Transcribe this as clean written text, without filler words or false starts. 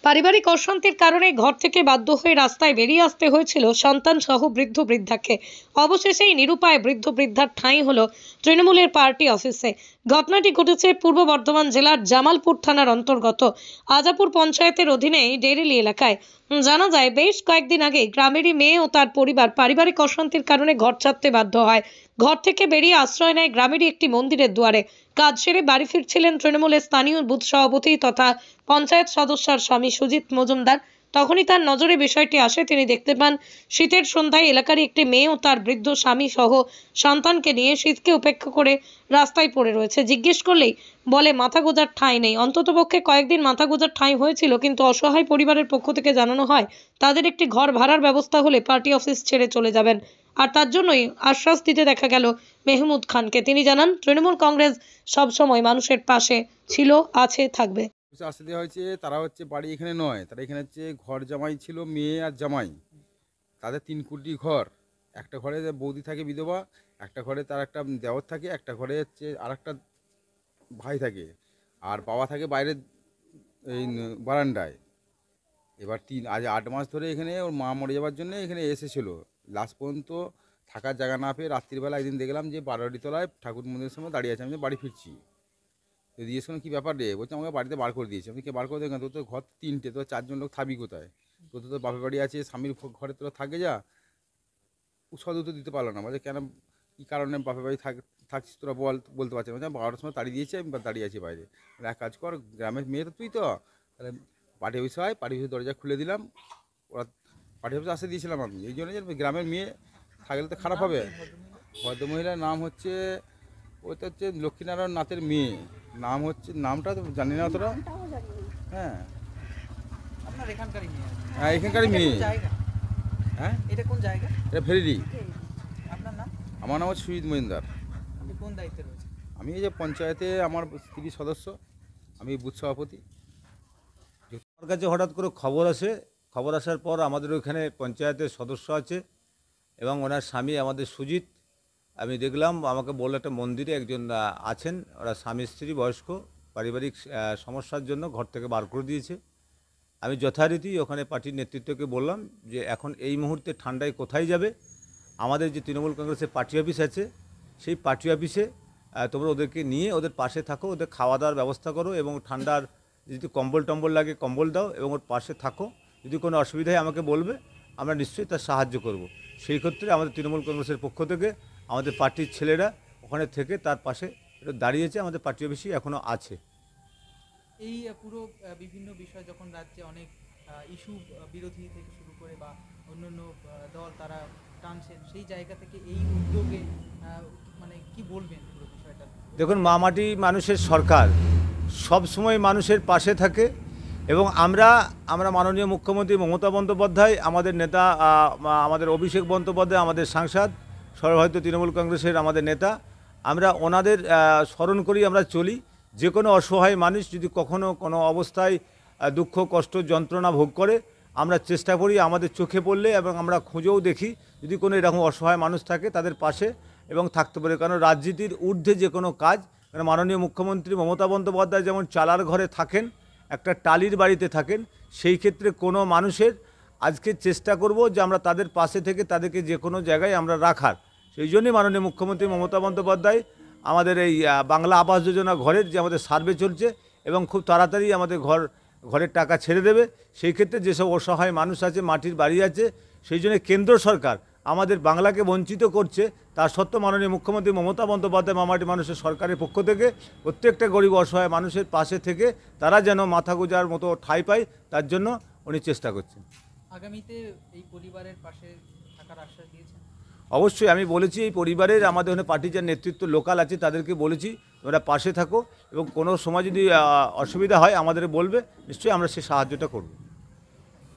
পারিবারিক অশান্তির কারণে ঘর থেকে বাধ্য হয়ে রাস্তায় বেরিয়ে আসতে হয়েছিল সন্তান সহ বৃদ্ধ বৃদ্ধাকে। অবশেষে এই নিরুপায় বৃদ্ধ বৃদ্ধার ঠাঁই হলো তৃণমূলের পার্টি অফিসে। ঘটনাটি ঘটেছে পূর্ব বর্ধমান জেলার জামালপুর থানার অন্তর্গত আজাপুর পঞ্চায়েতের অধীনে ডেরেলি এলাকায়। জানা যায়, বেশ কয়েকদিন আগে গ্রামেরই মেয়ে ও তার পরিবার পারিবারিক অশান্তির কারণে ঘর ছাড়তে বাধ্য হয়। ঘর থেকে বেরিয়ে আশ্রয় নেয় গ্রামেরই একটি মন্দিরের দুয়ারে। কাজ সেরে বাড়ি ফিরছিলেন তৃণমূলের স্থানীয় বুথ সভাপতি তথা পঞ্চায়েত সদস্যর স্বামী সুজিত মজুমদার। তখনই তার নজরে বিষয়টি আসে। তিনি দেখতে পান শীতের সন্ধ্যায় এলাকারই একটি মেয়ে ও তার বৃদ্ধ স্বামী সহ সন্তানকে নিয়ে শীতকে উপেক্ষা করে রাস্তায় পড়ে রয়েছে। জিজ্ঞেস করলেই বলে মাথা গোঁজার ঠাঁই নেই। অন্ততপক্ষে কয়েকদিন মাথা গোঁজার ঠাঁই হয়েছিল, কিন্তু অসহায় পরিবারের পক্ষ থেকে জানানো হয় তাদের একটি ঘর ভাড়ার ব্যবস্থা হলে পার্টি অফিস ছেড়ে চলে যাবেন। আর তার জন্যই আশ্বাস দিতে দেখা গেল মেহমুদ খানকে। তিনি জানান, তৃণমূল কংগ্রেস সবসময় মানুষের পাশে ছিল, আছে, থাকবে। আসতে দেওয়া হয়েছে, তারা হচ্ছে বাড়ি এখানে নয়, তারা এখানে হচ্ছে ঘর জামাই ছিল, মেয়ে আর জামাই। তাদের 3 কোটি ঘর। একটা ঘরে বৌদি থাকে বিধবা, একটা ঘরে তার একটা দেওর থাকে, একটা ঘরে হচ্ছে আর একটা ভাই থাকে, আর বাবা থাকে বাইরে এই বারান্দায়। এবার আজ 8 মাস ধরে এখানে ওর মা মরে যাওয়ার জন্য এখানে এসেছিলো। লাস্ট পর্যন্ত থাকার জায়গা না পেয়ে রাত্রিবেলা একদিন দেখলাম যে 12টি তলায় ঠাকুর মন্দিরের সময় দাঁড়িয়ে আছে। আমি বাড়ি ফিরছি, তো জিজ্ঞেস করলাম কী ব্যাপার রে? বলছে আমাকে বাড়িতে বার করে দিয়েছে। আমি কে বার করে দেবেন? তোর তো ঘর 3টে, তোর 4জন লোক থাকবি কোথায়? তোর তো বাপের বাড়ি আছে, স্বামীর ঘরে তোরা থাকে যা। সদ উত্তর দিতে পারলো না। বলছে কেন, কী কারণে বাপের বাড়ি থাকছিস তোরা বলতে পারছি না। 12টার সময় তাড়িয়ে দিয়েছে, আমি দাঁড়িয়ে আছি বাইরে। এক কাজ কর, গ্রামের মেয়ে তো তুই, তো তাহলে পার্টি অফিসে হয়। পার্টি অফিসে দরজা খুলে দিলাম। ওরা পার্টি অফিসে আসতে দিয়েছিলাম আমি এই জন্য যে গ্রামের মেয়ে থাকলে তো খারাপ হবে। ভদ্রমহিলার নাম হচ্ছে, ওইটা হচ্ছে লক্ষ্মীনারায়ণ নাথের মেয়ে। নাম হচ্ছে, নামটা তো জানি না অতটা। হ্যাঁ, আপনার এখানকারই মেয়ে? হ্যাঁ এখানকারই মেয়ে। হ্যাঁ, এটা কোন জায়গা? এটা ফেরিডি। আপনার নাম? আমার নাম হচ্ছে সুজিত মজুমদার। আপনি কোন দায়িত্বে রয়েছে? আমি এই যে পঞ্চায়েতে আমার স্ত্রী সদস্য, আমি বুথ সভাপতি। আমার কাছে হঠাৎ করে খবর আসার পর আমাদের ওইখানে পঞ্চায়েতের সদস্য আছে এবং ওনার স্বামী আমাদের সুজিত, আমি দেখলাম, আমাকে বললো একটা মন্দিরে একজন আছেন, ওরা স্বামী স্ত্রী বয়স্ক, পারিবারিক সমস্যার জন্য ঘর থেকে বার করে দিয়েছে। আমি যথারীতি ওখানে পার্টির নেতৃত্বকে বললাম যে এখন এই মুহূর্তে ঠান্ডায় কোথায় যাবে, আমাদের যে তৃণমূল কংগ্রেসের পার্টি অফিস আছে সেই পার্টি অফিসে তোমরা ওদেরকে নিয়ে ওদের পাশে থাকো, ওদের খাওয়া দাওয়ার ব্যবস্থা করো এবং ঠান্ডার যদি কম্বল টম্বল লাগে কম্বল দাও এবং ওর পাশে থাকো। যদি কোনো অসুবিধায় আমাকে বলবে, আমরা নিশ্চয়ই তার সাহায্য করব। সেই ক্ষেত্রে আমাদের তৃণমূল কংগ্রেসের পক্ষ থেকে আমাদের পার্টির ছেলেরা ওখানে থেকে তার পাশে দাঁড়িয়েছে, আমাদের পার্টি অফিসই এখনও আছে। এই পুরো বিভিন্ন বিষয় যখন রাজ্যে অনেক ইস্যু বিরোধী থেকে শুরু করে বা অন্যান্য দল তারা টানছেন, সেই জায়গা থেকে এই উদ্যোগে মানে কি বলবেন পুরো বিষয়টা? দেখুন, মামাটি মানুষের সরকার সব সময় মানুষের পাশে থাকে এবং আমরা মাননীয় মুখ্যমন্ত্রী মমতা বন্দ্যোপাধ্যায়, আমাদের নেতা আমাদের অভিষেক বন্দ্যোপাধ্যায়, আমাদের সাংসদ, সর্বভারতীয় তৃণমূল কংগ্রেসের আমাদের নেতা, আমরা ওনাদের স্মরণ করি, আমরা চলি। যে কোনো অসহায় মানুষ যদি কখনো কোনো অবস্থায় দুঃখ কষ্ট যন্ত্রণা ভোগ করে, আমরা চেষ্টা করি আমাদের চোখে পড়লে এবং আমরা খুঁজেও দেখি যদি কোনো এরকম অসহায় মানুষ থাকে তাদের পাশে এবং থাকতে পারে। কারণ রাজনীতির ঊর্ধ্বে যে কোনো কাজ, মাননীয় মুখ্যমন্ত্রী মমতা বন্দ্যোপাধ্যায় যেমন চালার ঘরে থাকেন, একটা টালির বাড়িতে থাকেন, সেই ক্ষেত্রে কোনো মানুষের আজকে চেষ্টা করব যে আমরা তাদের পাশে থেকে তাদেরকে যে কোনো জায়গায় আমরা রাখার। সেই জন্যই মাননীয় মুখ্যমন্ত্রী মমতা বন্দ্যোপাধ্যায় আমাদের এই বাংলা আবাস যোজনা ঘরের যে আমাদের সার্ভে চলছে এবং খুব তাড়াতাড়ি আমাদের ঘরের টাকা ছেড়ে দেবে। সেই ক্ষেত্রে যেসব অসহায় মানুষ আছে, মাটির বাড়ি আছে, সেই জন্য কেন্দ্র সরকার আমাদের বাংলাকে বঞ্চিত করছে, তার সত্ত্বেও মাননীয় মুখ্যমন্ত্রী মমতা বন্দ্যোপাধ্যায় মামাটি মানুষের সরকারের পক্ষ থেকে প্রত্যেকটা গরিব অসহায় মানুষের পাশে থেকে তারা যেন মাথা গোঁজার মতো ঠাঁই পায়, তার জন্য উনি চেষ্টা করছেন। আগামীতে এই পরিবারের পাশে থাকার আশ্বাস দিয়েছেন? অবশ্যই আমি বলেছি, এই পরিবারের আমাদের ওখানে পার্টির যে নেতৃত্ব লোকাল আছে তাদেরকে বলেছি তোমরা পাশে থাকো এবং কোনো সময় যদি অসুবিধা হয় আমাদের বলবে, নিশ্চয়ই আমরা সে সাহায্যটা করব।